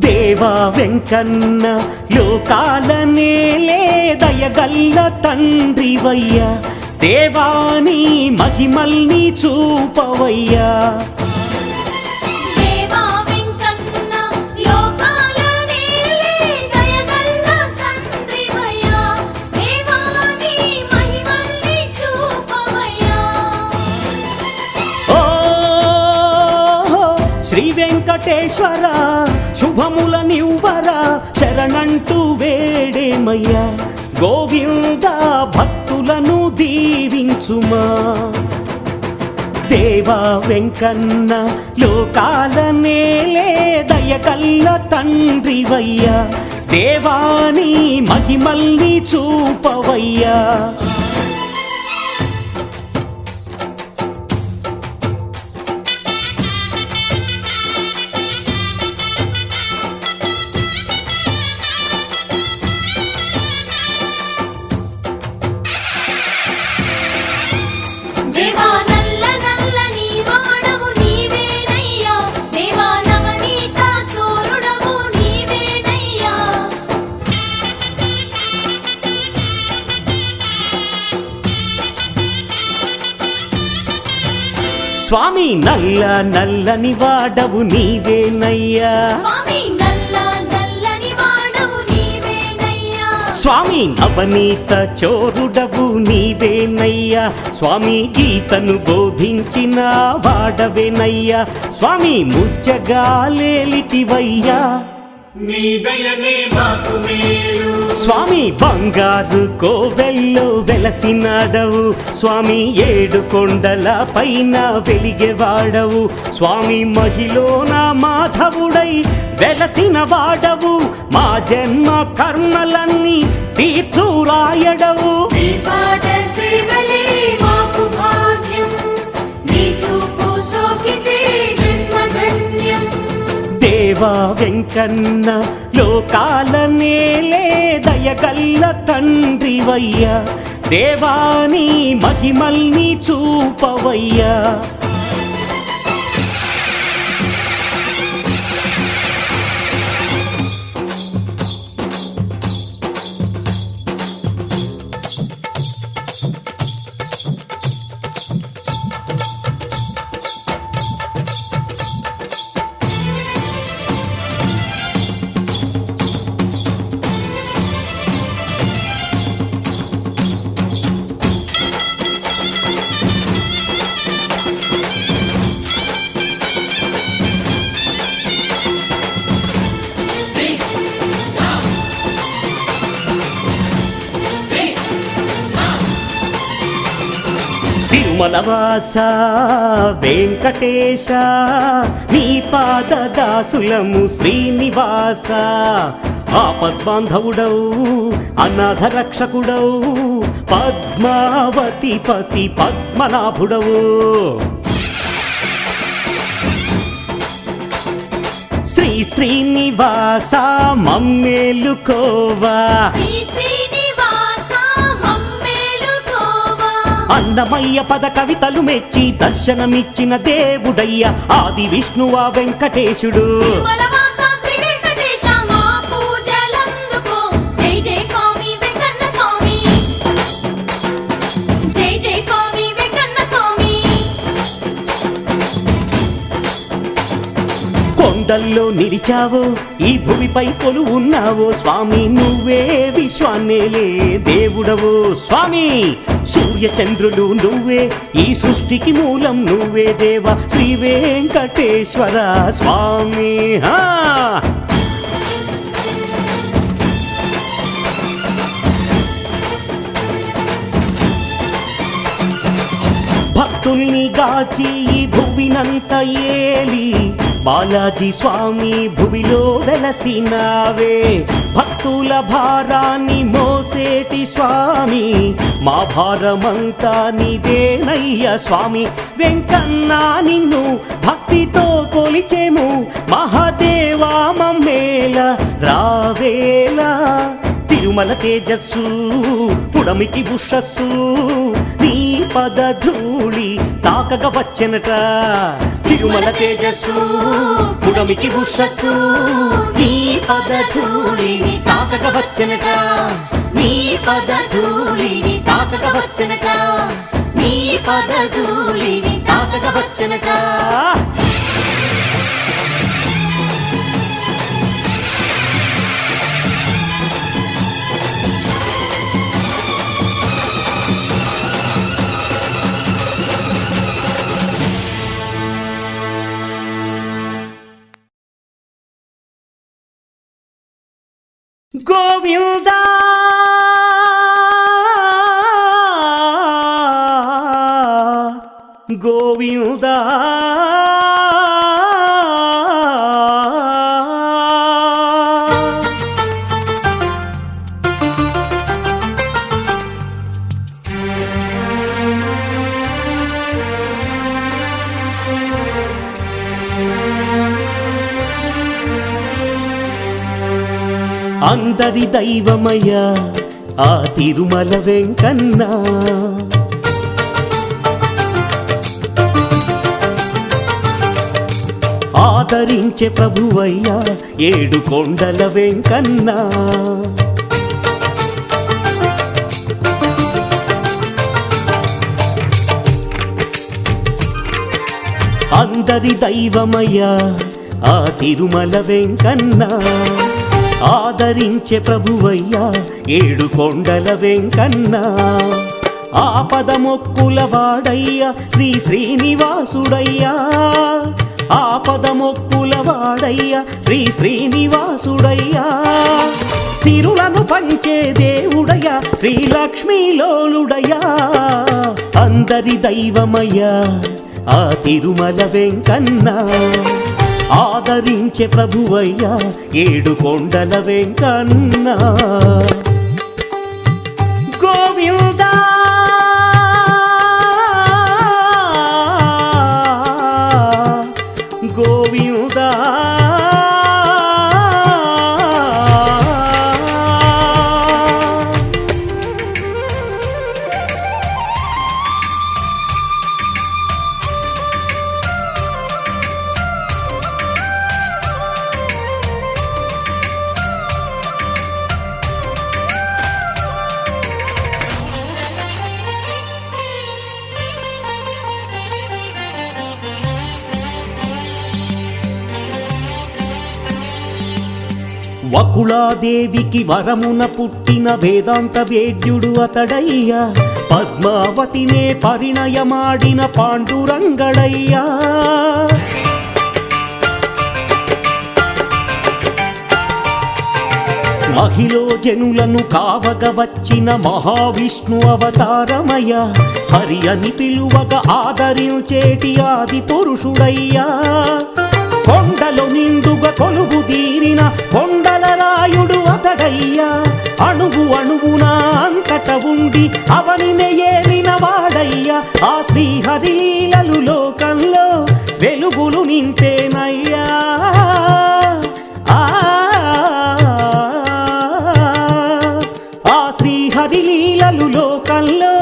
దేవా వెంకన్న లోకాల నేలే దయగల్ల తండ్రివయ్యా, దేవాని మహిమల్ని చూపవయ్యా. శ్రీ వెంకటేశ్వర శుభముల నివ్వరా శరణంటూ వేడేమయ్యా, గోవింద భక్తులను దీవించుమా. దేవా వెంకన్న లోకాల నేలే దయగల్ల తండ్రివయ్యా, దేవాని మహిమల్ని చూపవయ్యా. స్వామి నల్ల నల్లని వాడవు నీవేనయ్యా, స్వామి నవనీత చోరుడవు నీవేనయ్యా, స్వామి గీతను బోధించిన వాడవేనయ్యా, స్వామి ముచ్చగాలేలితివయ్యా. స్వామి బంగారు కోవెల్లో వెలసినాడవు, స్వామి ఏడు కొండల పైన వెలిగేవాడవు, స్వామి మహిళన మాధవుడై వెలసిన వాడవు, మా జన్మ కర్మలన్నీ తీర్చురాయడవు. దేవా వెంకన్న లోకాల నేలే దయగల్ల తండ్రివయ్యా, దేవాని మహిమల్ని చూపవయ్యా. తిరుమలవాస వెంకటేశ నీ పాద దాసులము శ్రీనివాస, ఆపద్బాంధవుడవు అనాథ రక్షకుడవు పద్మావతి పతి పద్మనాభుడవు. శ్రీ శ్రీనివాస మమ్మేలుకోవా, అన్నమయ్య పద కవితలు మెచ్చి దర్శనమిచ్చిన దేవుడయ్య ఆది విష్ణువా వెంకటేశుడు. కొండల్లో నిలిచావో ఈ భూమిపై కొలువున్నావో, స్వామి నువ్వే విశ్వాన్నేలే దేవుడవో. స్వామి సూర్య చంద్రులు నువ్వే, ఈ సృష్టికి మూలం నువ్వే దేవా శ్రీ వెంకటేశ్వర స్వామి. భక్తుల్ని గాచి ఈ భువినంత ఏలి బాలాజీ స్వామి భువిలో వెలసినావే, భక్తుల భారాన్ని మోసేటి స్వామి మా భారమంతా నీదేనయ్య స్వామి. వెంకన్నా నిన్ను భక్తితో కొలిచేము మహాదేవా మమ్మేల రావేలా. తిరుమల తేజస్సు పుడమికి బుషస్సు నీ పదధూళి తాకగ వచ్చెనట తిరుమల తేజస్సు పుడమికి ఉషస్సు నీ పదధూళిని తాకగ వచ్చెనట నీ పదధూళిని తాకగ వచ్చెనట నీ పదధూళిని తాకగ వచ్చెనట గోవిందా గోవిందా అందరి దైవమయ్యా ఆ తిరుమల వెంకన్న ఆదరించే ప్రభువయ్యా ఏడు కొండల వెంకన్న అందరి దైవమయ్యా ఆ తిరుమల వెంకన్న ఆదరించే ప్రభువయ్యా ఏడు కొండల వెంకన్న ఆపద మొక్కుల వాడయ్యా శ్రీ శ్రీనివాసుడయ్యా ఆపద మొక్కుల వాడయ్యా శ్రీ శ్రీనివాసుడయ్యా సిరులను పంచే దేవుడయ్యా శ్రీ లక్ష్మీలోలుడయ్యా అందరి దైవమయ్యా ఆ తిరుమల వెంకన్న ఆదరించే ప్రభువయ్యా ఏడు కొండల వెంకన్న గోవిందా గోవిందా వకుళాదేవికి వరమున పుట్టిన వేదాంత వేద్యుడు అతడయ్యా పద్మావతినే పరిణయమాడిన పాండురంగడయ్యా మహిళో జనులను కావగ వచ్చిన మహావిష్ణు అవతారమయ్య హరి అని పిలువగ ఆదరించేటి ఆది పురుషుడయ్యా కొండలు నిండుగా కొలువు తీరిన కొండల రాయుడు అతడయ్యా అణువు అణువున అంతట ఉండి అవనినే ఏలిన వాడయ్యా ఆ శ్రీహరి లీలలు లోకంలో వెలుగులు నింపేనయ్యా ఆ శ్రీహరి లీలలు లోకంలో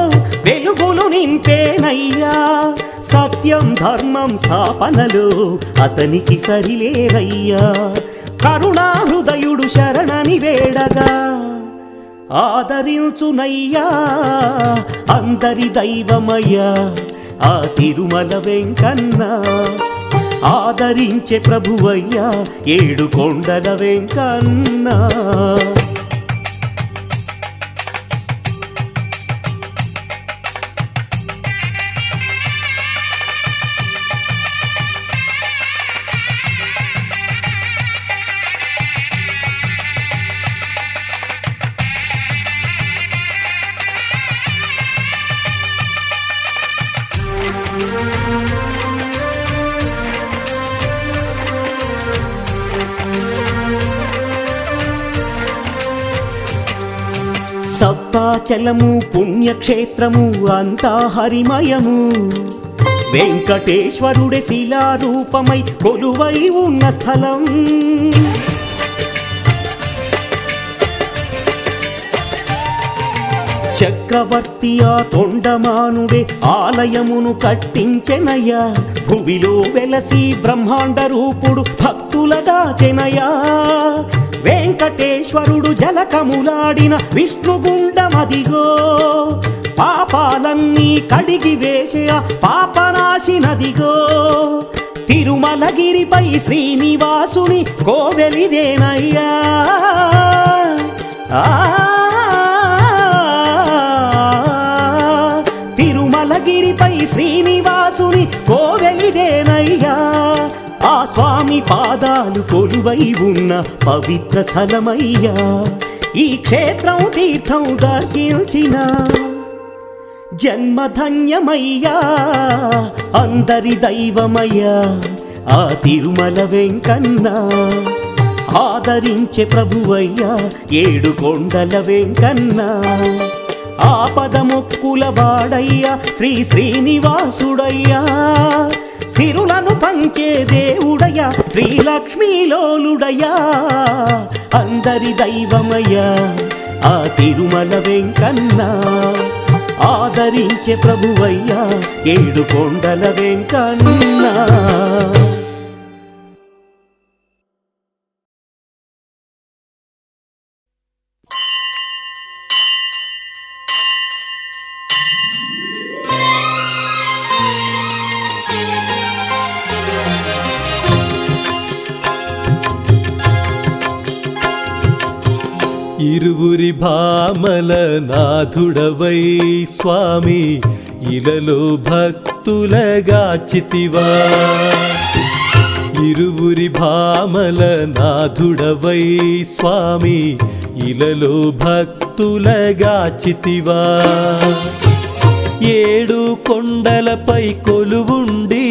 వెలుగులు నింపేనయ్యా సత్యం ధర్మం స్థాపనలో అతనికి సరిలేరయ్యా కరుణా హృదయుడు శరణని వేడగా ఆదరించునయ్యా అందరి దైవమయ్యా ఆ తిరుమల వెంకన్న ఆదరించే ప్రభువయ్యా ఏడు కొండల వెంకన్న సప్తాచలము పుణ్యక్షేత్రము అంతా హరిమయము వెంకటేశ్వరుడే శిలారూపమై కొలువై ఉన్న స్థలం చక్రవర్తి ఆ తొండమానుడే ఆలయమును కట్టించెనయ్యా. భువిలో వెలసి బ్రహ్మాండ రూపుడు భక్తుల దాచెనయ్యా. వెంకటేశ్వరుడు జలకములాడిన విష్ణుగుండమదిగో. పాపాలన్నీ కడిగి వేసే ఆ పాపనాశినదిగో. తిరుమలగిరిపై శ్రీనివాసుని కోవెలిదేనయ్యా. తిరుమలగిరిపై శ్రీనివాసుని కోవెలిదేనయ్యా. ఆ స్వామి పాదాలు కొలువై ఉన్న పవిత్ర స్థలమయ్యా. ఈ క్షేత్రం తీర్థం దర్శించిన జన్మధన్యమయ్యా. అందరి దైవమయ్యా ఆ తిరుమల వెంకన్న. ఆదరించే ప్రభువయ్యా ఏడు కొండల వెంకన్న. ఆపద మొక్కుల వాడయ్యా శ్రీ శ్రీనివాసుడయ్యా. సిరులను పంచే దేవుడయ్యా శ్రీలక్ష్మీలోలుడయ్యా. అందరి దైవమయ్యా ఆ తిరుమల వెంకన్న. ఆదరించే ప్రభువయ్యా ఏడు కొండల వెంకన్న. ఇరువురి భామల నాథుడవై స్వామి ఇలలో భక్తులగాచితివా. ఇరువురి భామల నాథుడవై స్వామి ఇలలో భక్తులగాచితివా. ఏడు కొండలపై కొలువుండి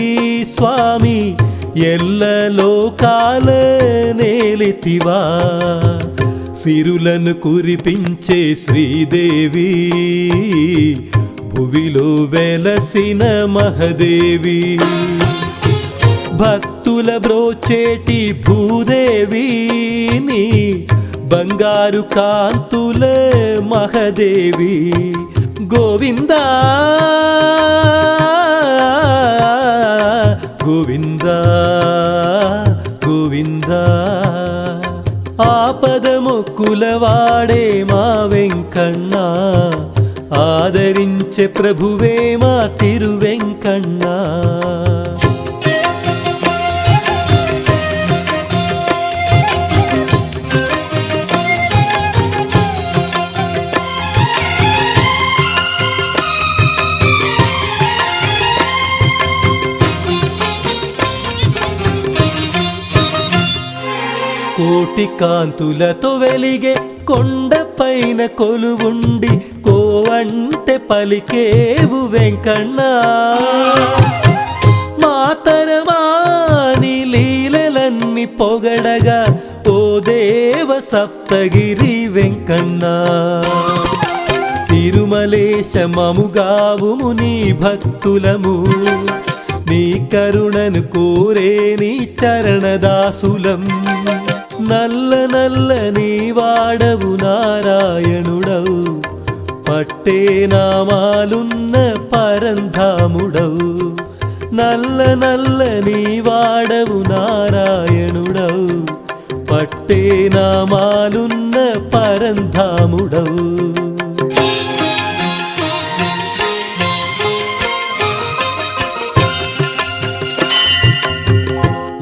స్వామి ఎల్లలోకాల నేలితివా. సిరులను కురిపించే శ్రీదేవి భువిలో వెలసిన మహదేవి. భక్తుల బ్రోచేటి భూదేవి నీ బంగారు కాంతుల మహదేవి. గోవిందా గోవిందా గోవిందా. ఆపద మొక్కులవాడే మా వెంకన్న. ఆదరించే ప్రభువే మా తిరువెంకన్న. కోటి కాంతులతో వెలిగే కొండపైన కొలువుండి కోవంటే పలికేవు వెంకన్న. మాతరమాని లీలలన్నీ పొగడగా ఓ దేవ సప్తగిరి వెంకన్న. తిరుమలేశ మముగావుము నీ భక్తులము. నీ కరుణను కోరే నీ చరణదాసులం. నల్ల నల్ల నీ వాడవు నారాయణుడవు. పట్టే నామాలున్న పరంధాముడవు. నల్ల నల్ల నీ వాడవు నారాయణుడవు. పట్టే నామాలున్న పరంధాముడవు.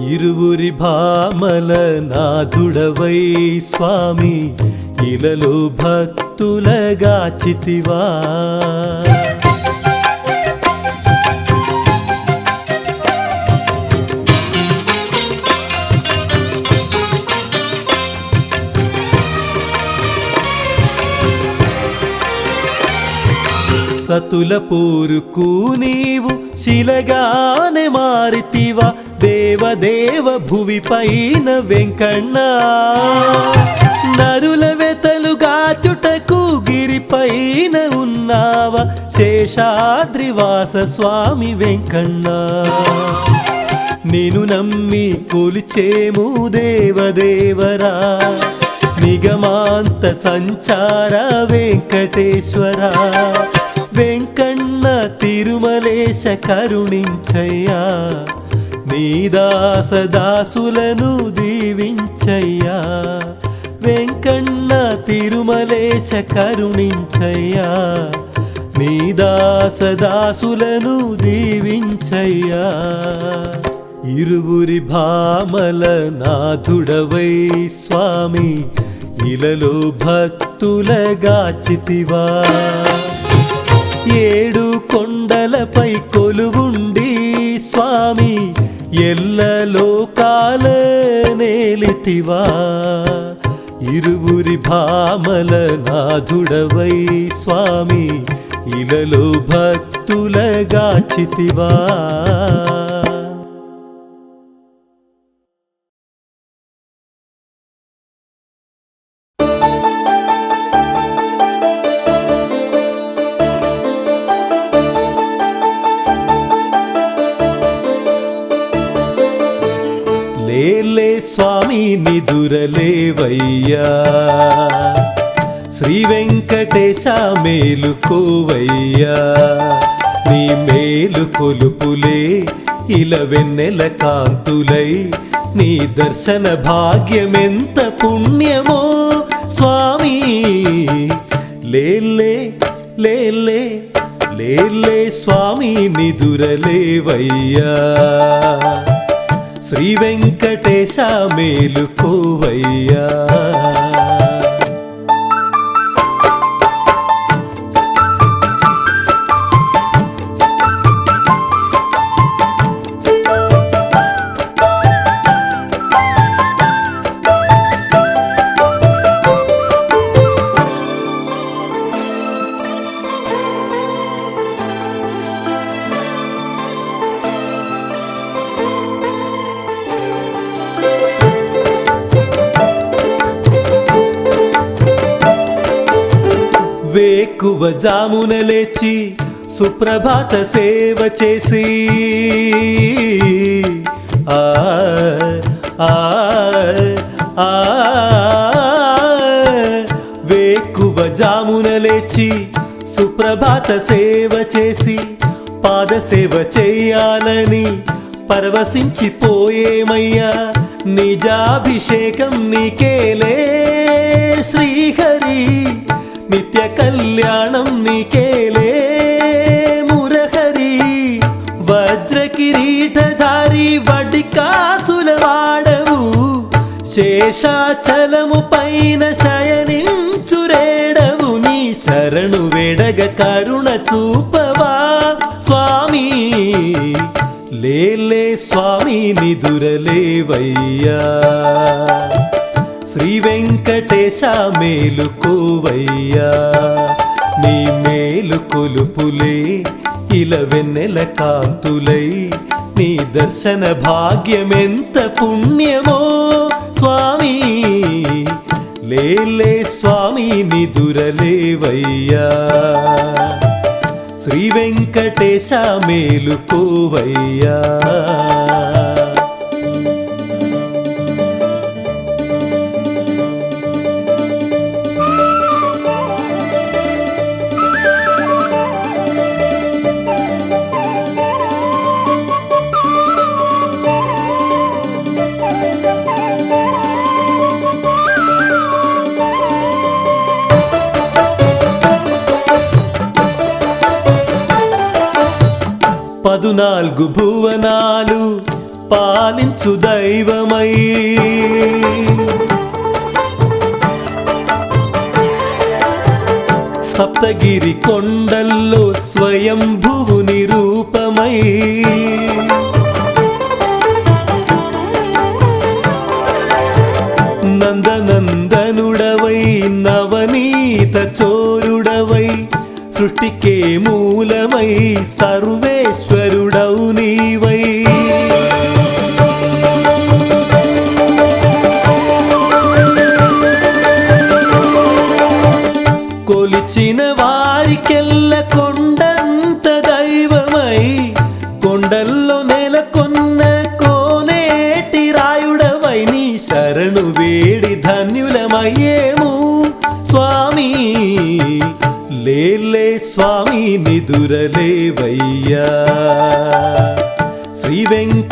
ఇరువురి భామల నాథుడవై స్వామి ఇలలో భక్తులగాచితివా. సతుల పోరుకు నీవు శిలగానే మారితివా. దేవదేవ భువి పైన వెంకన్న. నరుల వెతలుగాచుటకు గిరిపైన ఉన్నావా. శేషాద్రివాస స్వామి వెంకన్న. నిన్ను నమ్మి కొలిచేము దేవదేవరా. నిగమాంత సంచార వెంకటేశ్వర వెంకన్న తిరుమలేశ కరుణించయ్యా నీ దాసదాసులను దీవించయ్యా వెంకన్న తిరుమలేశ కరుణించయ్యా నీ దాసదాసులను దీవించయ్యా ఇరువురి భామల నాథుడవై స్వామి ఇలలో భక్తులగాచితివా ఏడు కొండలపై కొలువుండి స్వామి ఎల్ల లోకాల నేలితివా ఇరువురి భామల నాథుడవై స్వామి ఇలలో భక్తులగాచితివా లేలే స్వామి నిదురలేవయ్యా శ్రీ వెంకటేశ మేలుకోవయ్యా నీ మేలు కొలుపులే ఇలా వెన్నెల కాంతులై నీ దర్శన భాగ్యమెంత పుణ్యమో స్వామి లేలే లేలే లేలే స్వామి నిదురలేవయ్యా శ్రీ వెంకటేశ మేలుకోవయ్యా వేకువ జామున లేచి సుప్రభాత సేవ చేసి ఆ ఆ ఆ వేకువ జామున లేచి సుప్రభాత సేవ చేసి పాద సేవ చేయాలని పరవశించిపోయేమయ్యా నిజాభిషేకం నీకేలే శ్రీహరి నిత్య కళ్యాణం నీకేలే మురహరి వజ్ర కిరీటధారి వడికాసుల వాడవు శేషాచలము పైన శయనించురేడవు నీ శరణు వేడగ కరుణ చూపవా స్వామి లేలే స్వామి నిదురలేవయ్యా శ్రీ వెంకటేశ మేలుకోవయ్యా నీ మేలు కొలుపులే ఇలా వెన్నెల కాంతులై నీ దర్శన భాగ్యమెంత పుణ్యమో స్వామి లేలే స్వామి నిదురలేవయ్యా శ్రీ వెంకటేశ మేలుకోవయ్యా పదునాలుగు భువనాలు పాలించు దైవమై సప్తగిరి కొండల్లో స్వయంభువుని రూపమై నందనందనుడవై నవనీత చోరుడవై సృష్టికే మూలమై సర్వేశ్వరుడవు నీవై కొలిచిన వారికెల్ల కొండంత దైవమై కొండల్లో నెలకొన్న కోనేటి రాయుడవై నీ శరణు వేడి ధన్యులమయ్యే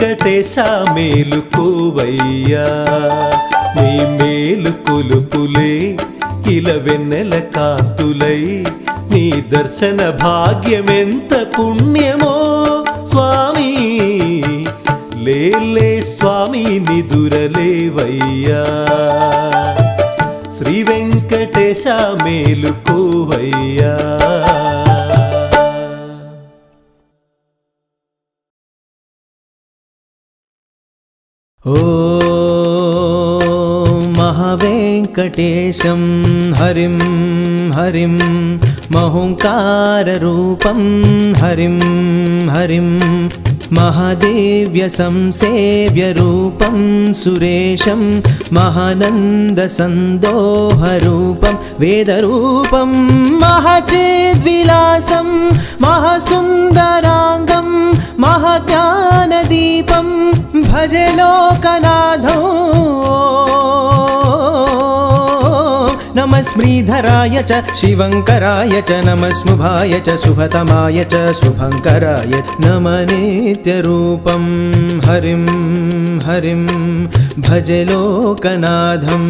వెంకటేశ మేలుకోవయ్యా నీ మేలు కొలుపులే ఇలా వెన్నెల కాంతులై నీ దర్శన భాగ్యమెంత పుణ్యమో స్వామి లేలే స్వామి నిదురలేవయ్యా శ్రీ వెంకటేశ మేలుకోవయ్యా ఓం మహావేంకటేశం హరిం హరిం మహోంకారరూపం హరిం హరిం మహాదేవ్య సంసేవ్య రూపం సురేశం మహానంద సందోహరూపం వేదరూపం మహచేద్విలాసం మహాసుందరాంగం మహాజ్ఞానదీపం భజే లోకనాథో నమస్మృధరాయ చ శివంకరాయ చ నమస్ముభాయ చ శుభతమాయ చ శుభంకరాయ నమ నిత్యరూపం హరిం హరిం భజే లోకనాథం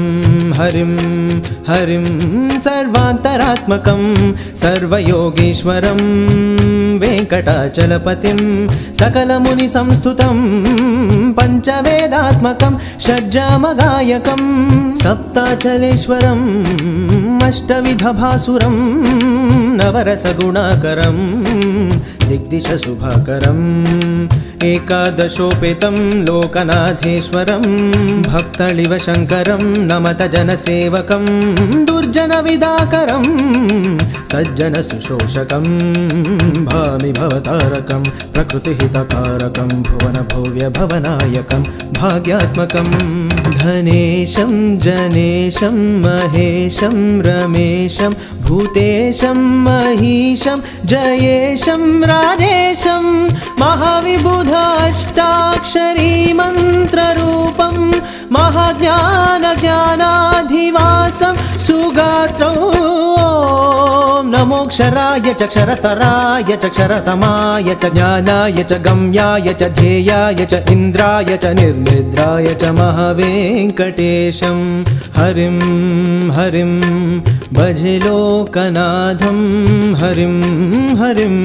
హరిం హరిం సర్వాంతరాత్మకం సర్వయోగీశ్వరం వెంకటాచలపతిం సకలముని సంస్థుతం పంచవేదాత్మకం షడ్జామగాయకం సప్తాచలేశ్వరం అష్టవిధభాసురం నవరసగుణాకరం దిగ్దిశ శుభాకరం ఏకాదశోపేతం లోకనాథేశ్వరం భక్తళివ శంకరం నమత జనసేవకం దుర్జన విదాకరం సజ్జన సుశోషకం భామి భవతారకం ప్రకృతిహితకారకం భువన భవ్య భవనాయకం భాగ్యాత్మకం ధనేశం జనేశం మహేశం రమేశం భూతేశం మహీశం జయేశం రాజేశం మహావిబుధాష్టాక్షరీ మంత్రరూపం మహాజ్ఞాన జ్ఞానాధివాసం సుగాత్రం నమోక్షరాయ చ క్షరతరాయ చ క్షరతమాయ చ జ్ఞానాయ చ గమ్యాయ చ ధ్యేయాయ చ ఇంద్రాయ చ నిర్నిద్రాయ చ మహావేంకటేశం హరిం హరిం భజే లోకనాథం హరిం హరిం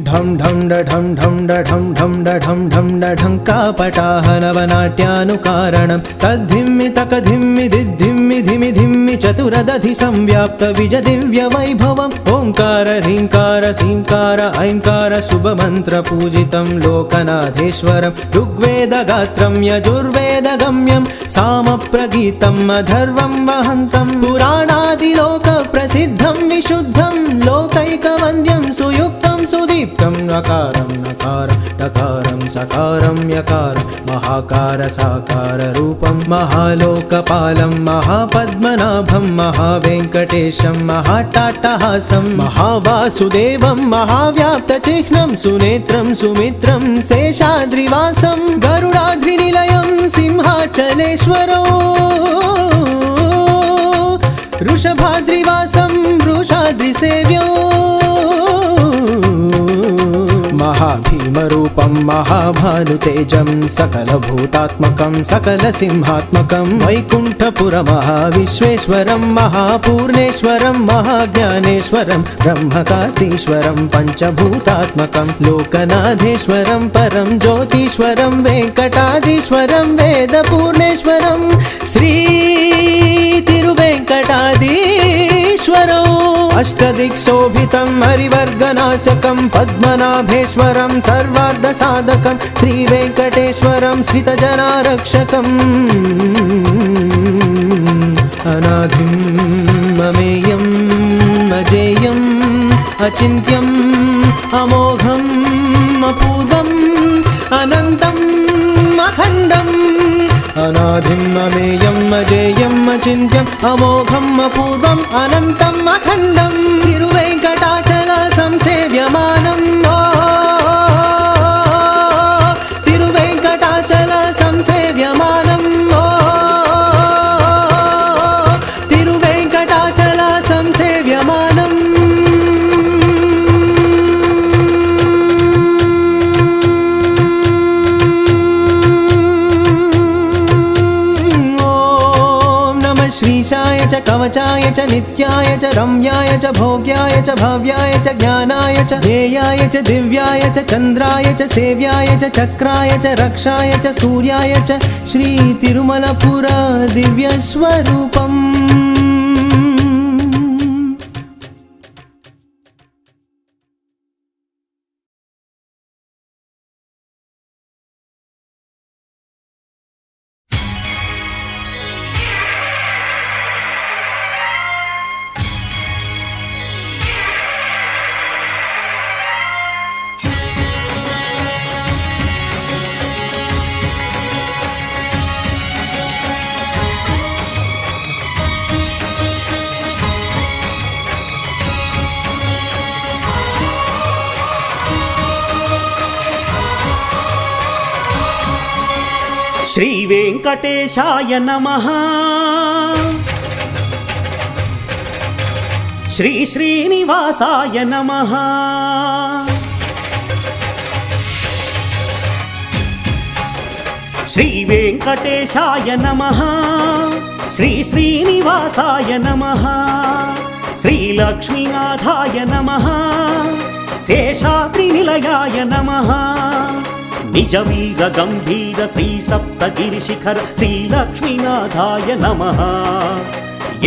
ఢం ఢం ఢం ఢం ఢం ఢం ఢం ఢం ఢం కాపటాహనవనాట్యానుకారణం తద్ధిమ్మి తకధిమ్మి దిద్ధిమ్మి ధిమి ధిమ్మి చతురదధి సంవ్యాప్త విజ దివ్య వైభవం ఓంకార హ్రీంకార శ్రీంకార ఐంకార శుభమంత్ర పూజితం లోకనాథేశ్వరం ఋగ్వేద గాత్రం యజుర్వేద గమ్యం సామ ప్రగీతం అధర్వం వహంతం పురాణాదిలోక ప్రసిద్ధం విశుద్ధం లోకైకవంద్యం సుయుక్తం సుదీప్తం నకారం నకారం టకారం సకారం యకారం మహాకార సాకార రూపం మహాలోకపాలం మహాపద్మనాభం మహావేంకటేశం మహాటాటహాసం మహావాసుదేవం మహావ్యాప్త చిహ్నం సునేత్రం సుమిత్రం శేషాద్రివాసం గరుడాద్రినిలయం సింహాచలేశ్వరో వృషభాద్రివాసం వృషాద్రిసేవ్యో महाभीमरूपं महाभानुतेजं सकलभूतात्मकं सकलसिंहात्मकं वैकुण्ठपुरमहाविश्वेश्वरं महापूर्णेश्वरं महाज्ञानेश्वरं ब्रह्मकाशीश्वरं पञ्चभूतात्मकं लोकनाथेश्वरं परं ज्योतीश्वरं वेङ्कटाधीश्वरं वेदपूर्णेश्वरं श्री तिरुवेङ्कटाधीश्वरौ अष्टदिक्शोभितं हरिवर्गनाशकं पद्मनाभेश्वरं सर्वार्धसाधकं श्रीवेङ्कटेश्वरं श्रितजनारक्षकम् अनाधिं ममेयम् अजेयम् अचिन्त्यम् अमोघम् अपूर्वम् अनन्तम् अखण्डम् अनाधिं ममेयम् अजेयम् अचिन्त्यम् अमोघम् अपूर्वम् अनन्तम् अखण्डम् तिरुवेङ्कटाचल संसेव्यमानम् तिरुवेङ्कटाचल संसेव्यमानम् तिरुवेङ्कटाचल संसेव्यमानम् ईशाय च कवचाय च नित्याय च रम्याय च भोग्याय च भव्याय च ज्ञानाय च ध्येयाय च दिव्याय च चन्द्राय च सेव्याय च चक्राय च रक्षाय च सूर्याय च श्री तिरुमलपुर दिव्यस्वरूपम्। శ్రీ వెంకటేశాయ నమః। శ్రీ శ్రీనివాసాయ నమః। శ్రీ వెంకటేశాయ నమః। శ్రీ శ్రీనివాసాయ నమః। శ్రీ లక్ష్మీనాథాయ నమః। శేషాద్రి నిలయాయ నమః। నిజవీర గంభీర శ్రీ సప్తగిరి శిఖర శ్రీ లక్ష్మీనాథాయ నమః।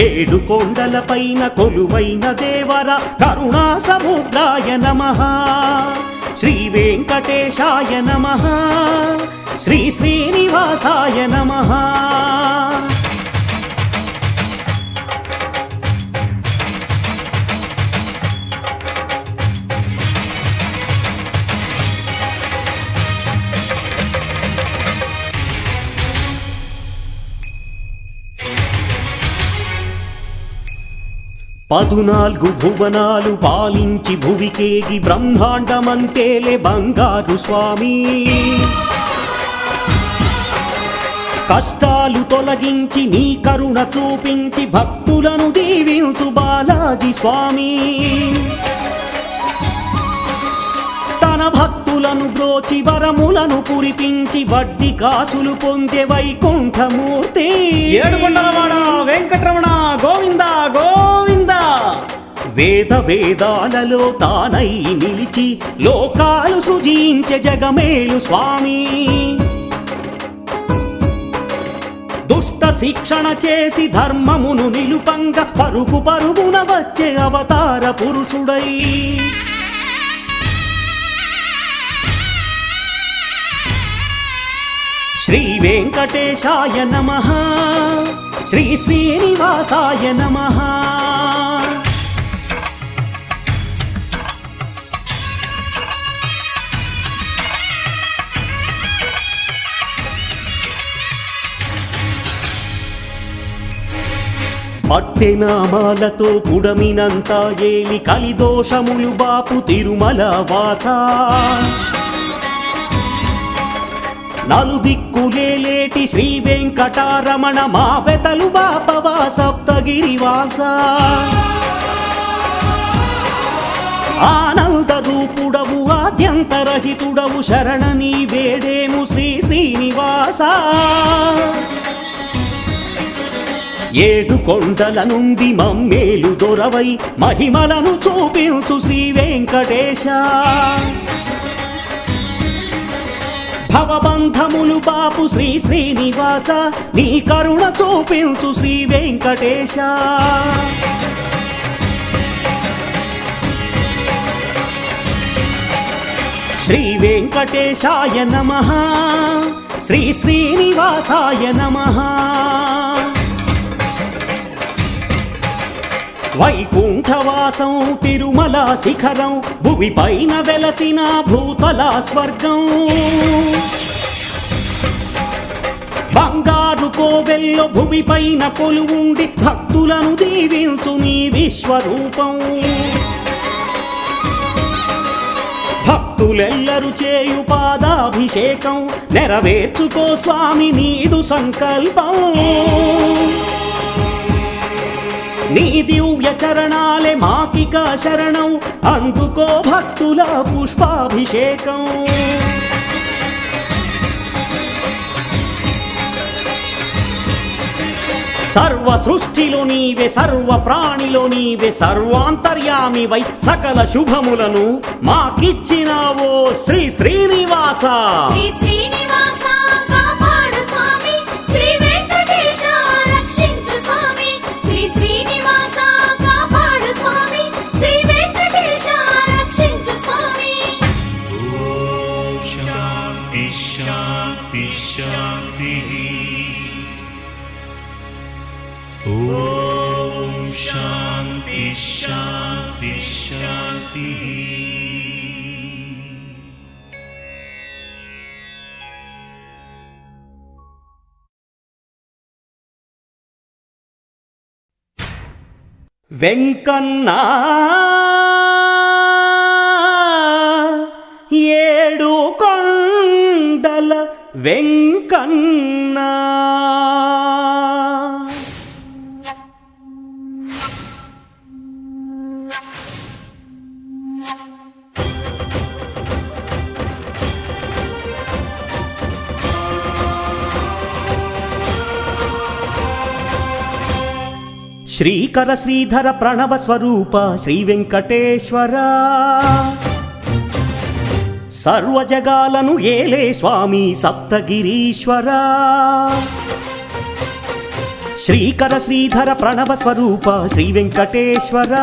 ఏడు కొండలపైన కొలువైన దేవర కరుణా సముద్రాయ నమః। శ్రీ వెంకటేశాయ నమః। శ్రీ శ్రీనివాసాయ నమః। పదునాలుగు భువనాలు పాలించి భువికేగి బ్రహ్మాండమంతేలే బంగారు స్వామి। కష్టాలు తొలగించి నీ కరుణ చూపించి భక్తులను దీవించు బాలాజీ స్వామి। తన భక్తులను బ్రోచి వరములను కురిపించి వడ్డీ కాసులు పొందే వైకుంఠమూర్తి। ఏడుకొండలవాడ వెంకటరమణ గోవింద గోవింద। వేద వేదాలలో తానై నిలిచి లోకాలు సృజించే జగమేలు స్వామి। దుష్ట శిక్షణ చేసి ధర్మమును నిలుపంగ పరుగు పరుగున వచ్చే అవతార పురుషుడై శ్రీ వెంకటేశాయ నమః। శ్రీ శ్రీనివాసాయ నమః। పట్టెనామాలతో పుడమినంతా ఏలి కలిదోషములు బాపు తిరుమల వాస। నలుదిక్కులేటి శ్రీ వెంకటారమణ మా వెతలు బాపవా సప్తగిరివాస। ఆనంద రూపుడవు ఆద్యంతరహితుడవు శరణని వేడేము శ్రీ శ్రీనివాస। ఏడు కొండల నుండి మమ్మేలు దొరవై మహిమలను చూపించు శ్రీ వెంకటేశ। భవబంధములు బాపు శ్రీ శ్రీనివాస నీ కరుణ చూపించు శ్రీ వెంకటేశ। శ్రీ వెంకటేశాయ నమః। శ్రీ శ్రీనివాసాయ నమః। వైకుంఠవాసం తిరుమల శిఖరం భువి పైన వెలసిన భూతల స్వర్గం। బంగారు కోవెల్లో భువి పైన కొలువుండి భక్తులను దీవించు నీ విశ్వరూపం। భక్తులెల్లరు చేయు పాదాభిషేకం నెరవేర్చుకో స్వామి నీదు సంకల్పం। నీ దివ్య చరణాలే మాకిక శరణం అందుకో భక్తుల పుష్పాభిషేకం। సర్వ సృష్టిలో నీవే, సర్వ ప్రాణిలో నీవే, సర్వాంతర్యామివై సకల శుభములను మాకిచ్చినావో శ్రీ శ్రీనివాస. శ్రీ శ్రీనివాస కాపాడు స్వామి, శ్రీ వెంకటేశ రక్షించు స్వామి. శ్రీ శ్రీనివాస కాపాడు స్వామి, శ్రీ వెంకటేశ రక్షించు స్వామి. ఓం శాంతి శాంతి శాంతి. ఓం శాంతి శాంతి శాంతి. వెంకన్నా ఏడు కొండల వెంకన్నా, శ్రీకర శ్రీధర ప్రణవ స్వరూప శ్రీ వెంకటేశ్వర, సర్వ జగాలను ఏలే స్వామి సప్తగిరీశ్వర. శ్రీకర శ్రీధర ప్రణవ స్వరూప శ్రీ వెంకటేశ్వర,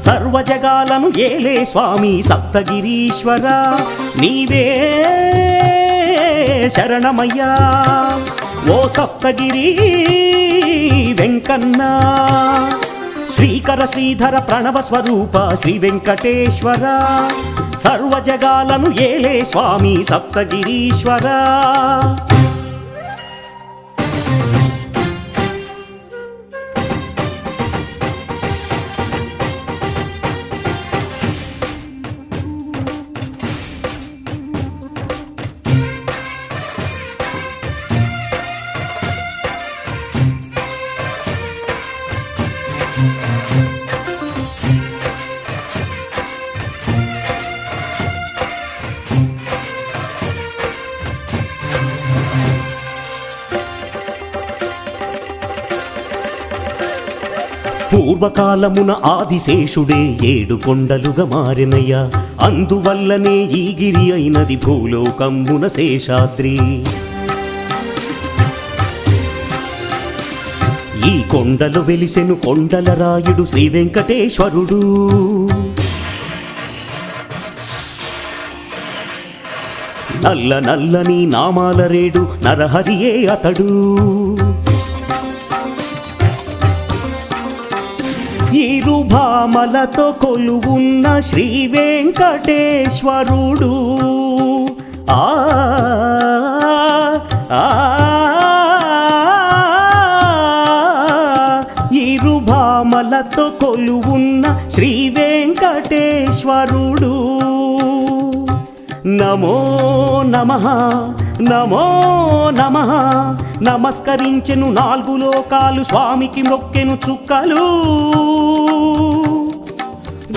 సర్వ జగాలను ఏలే స్వామి సప్తగిరీశ్వర. నీవే శరణమయ్యా ఓ సప్తగిరి వెంకన్నా. శ్రీకర శ్రీధర ప్రణవ స్వరూప శ్రీ వెంకటేశ్వర, సర్వ జగాలను ఏలే స్వామి సప్తగిరీశ్వర. పూర్వకాలమున ఆదిశేషుడే ఏడు కొండలుగా మారినయ్యా, అందువల్లనే ఈ గిరి అయినది భూలోకమ్మున శేషాద్రి. ఈ కొండలు వెలిసెను కొండల రాయుడు శ్రీ వెంకటేశ్వరుడు. నల్ల నల్లని నామాల రేడు నరహరియే అతడు. ఇరుభామలతో కొలువున్న శ్రీ వెంకటేశ్వరుడు. ఆ ఇరుభామలతో కొలువున్న శ్రీ వెంకటేశ్వరుడు. నమో నమః నమో నమః. నమస్కరించెను నాలుగు లోకాలు, స్వామికి మొక్కెను చుక్కలు.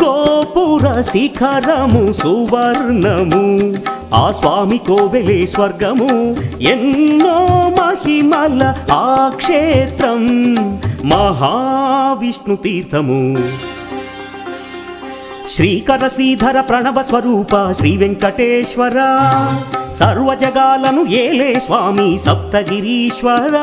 గోపుర శిఖరము సువర్ణము, ఆ స్వామి కోవెలే స్వర్గము. ఎన్నో మహిమల ఆ క్షేత్రం మహావిష్ణు తీర్థము. శ్రీకర శ్రీధర ప్రణవ స్వరూప శ్రీ వెంకటేశ్వర, సర్వ జగాలను ఏలే స్వామి సప్తగిరీశ్వర.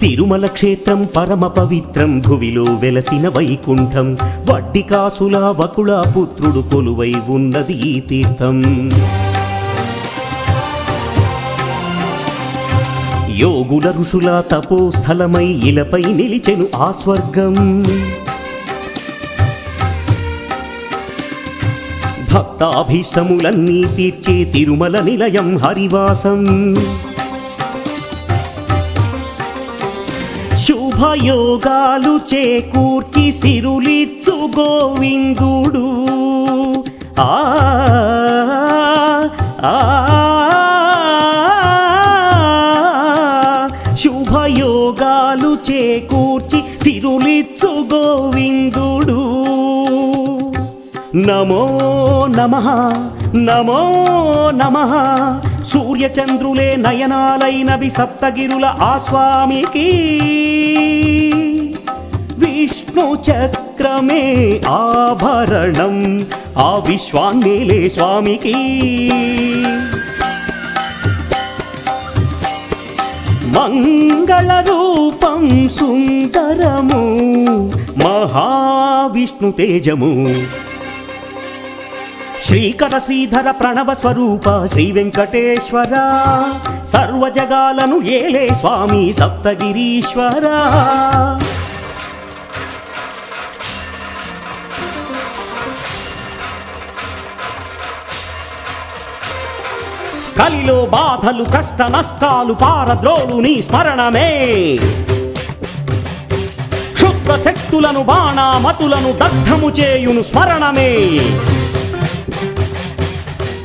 తిరుమల క్షేత్రం పరమ పవిత్రం, భువిలో వెలసిన వైకుంఠం. వడ్డి కాసుల వకుళ పుత్రుడు కొలువై ఉన్నది ఈ తీర్థం. యోగుల ఋషుల తపోస్థలమై ఇలపై నిలిచెను ఆ స్వర్గం. భక్తాభీష్టములన్నీ తీర్చే తిరుమల నిలయం హరివాసం. శుభ శుభయోగాలు చేకూర్చి సిరులిచ్చు గోవిందుడు ఆ ఆ శుభయోగాలు చేకూర్చి సిరులిచ్చు గోవిందుడు నమో నమః నమో నమః సూర్యచంద్రులే నయనాలైనవి సప్తగిరుల ఆ స్వామికి విష్ణు చక్రమే ఆభరణం ఆ విశ్వాన్నేలే స్వామికి మంగళ రూపం సుందరము మహావిష్ణు తేజము శ్రీకర శ్రీధర ప్రణవ స్వరూప శ్రీ వెంకటేశ్వర సర్వజగాలను ఏలే స్వామి సప్తగిరీశ్వర కలిలో బాధలు కష్ట నష్టాలు పారద్రోలు నీ స్మరణమే క్షుద్ర శక్తులను బాణామతులను దగ్ధము చేయును స్మరణమే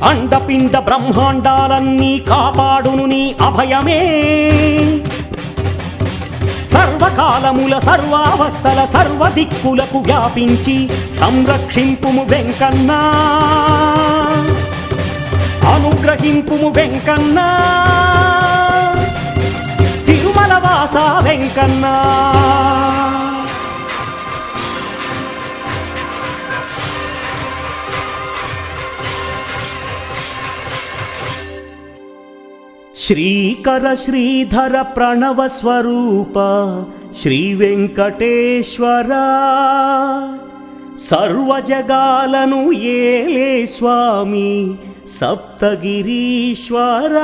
అండపిండ బ్రహ్మాండాలన్నీ కాపాడును నీ అభయమే సర్వకాలముల సర్వావస్థల సర్వదిక్కులకు వ్యాపించి సంరక్షింపుము వెంకన్నా అనుగ్రహింపుము వెంకన్నా తిరుమల వాస వెంకన్నా శ్రీకర శ్రీధర ప్రణవ స్వరూప శ్రీ వెంకటేశ్వర సర్వజగాలను ఏలే స్వామి సప్తగిరీశ్వర